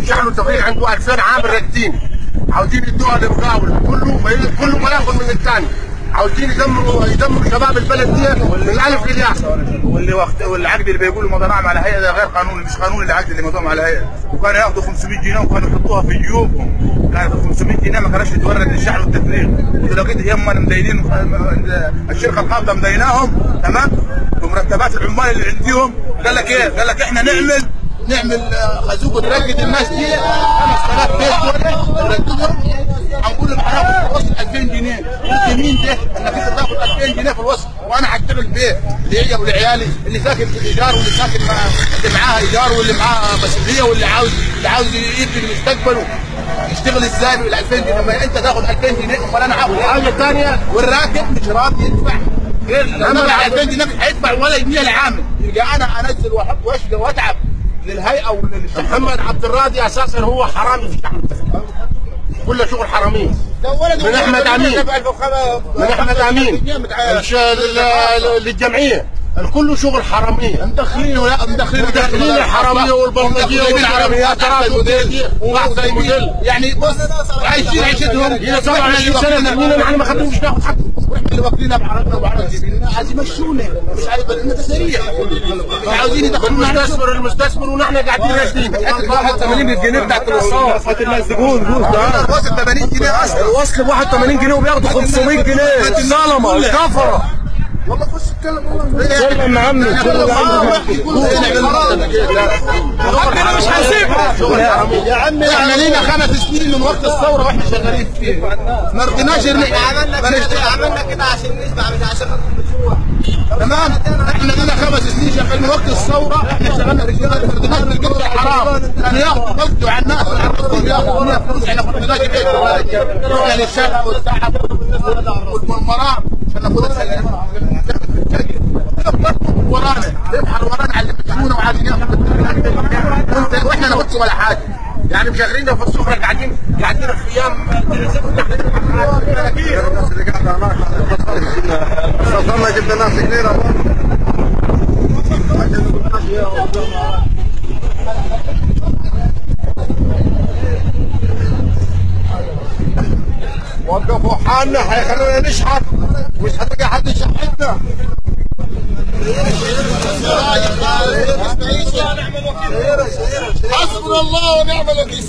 شحن وتفريغ عنده 2000 عامل راكدين، عاوزين يدوها للمقاول، كله ما ياخذ من الثاني، عاوزين يدمروا شباب البلد دي من الالف للياء. والعقد اللي بيقولوا مضى على هيئه ده غير قانوني، مش قانوني العقد اللي مضى على هيئه، وكانوا ياخذوا 500 جنيه وكانوا يحطوها في جيوبهم، كانت 500 جنيه ما كانش تتورد للشحن والتفريغ، ولو كنت هم مدينين الشركه القابضه مديناهم تمام بمرتبات العمال اللي عندهم. قال لك ايه؟ قال لك احنا نعمل خازوق نرقد الناس دي 5000 بيت دول نرقدهم، هنقول لهم هناخد في الوصل 2000 جنيه، قلت مين ده؟ انك انت تاخد 2000 جنيه في الوصل وانا هشتغل بيه ليا ولعيالي اللي ساكن في الايجار واللي ساكن اللي معاه ايجار واللي معاه مسؤوليه واللي عاوز يبني مستقبله يشتغل ازاي بال 2000 جنيه؟ لما انت تاخد 2000 جنيه امال انا هاخد حاجه ثانيه والراكب مش راضي يدفع غير لما 2000 جنيه مش هيدفع ولا جنيه لعامل، يبقى انا انزل واحط واشقى واتعب للهيئه وللشعب. محمد عبد الراضي اساسا هو حرامي في الشحن والتفريغ، كله شغل حرامي من احمد امين للجمعيه، الكل شغل حراميه، مدخلين الحراميه والبلطجيه والحراميات وواحد زي موديل، يعني بص عايشين عيشتهم هنا 27 سنه نحن ما خدناش ناخذ حقهم، واحنا اللي واكلينها بعرقنا وبعرق جبيننا، عايزين يمشونا مش عايز لنا تسريح، عاوزين يدخلونا المستثمر ونحن قاعدين راكدين. 81 جنيه بتاعت الوصال فات الناس دقون الوصل 80 جنيه اصلا، الوصل ب 81 جنيه وبياخدوا 500 جنيه ظلمه الكفره. والله خش اتكلم والله سلم يا عمي احنا مش هنسيبها يا عمي، احنا لينا 5 سنين من وقت الثوره واحنا شغالين فيه ما رضيناش عملنا كده عشان نسمع مش عشان تمام. احنا لنا 5 سنين شغالين من وقت الثوره، احنا شغالنا رجاله ما رضيناش بالقبض حرام، كانوا ياخذوا قبضوا على الناس ياخذوا منها فلوس، احنا كنا نلاقي بيت رحنا للشارع والساحه والمرام عشان ناخذ ورانا يبحر ورانا على اللي بتجونا وعايزين ياخذوا واحنا ناخذش ولا حاجه، يعني مشغليننا في السفره قاعدين خيام الناس اللي قاعده هناك وصلنا جبنا ناس كثيره وقفوا حالنا حيخلونا نشحت مش هتلقى حد يشحتنا. حسبنا الله ونعم الوكيل.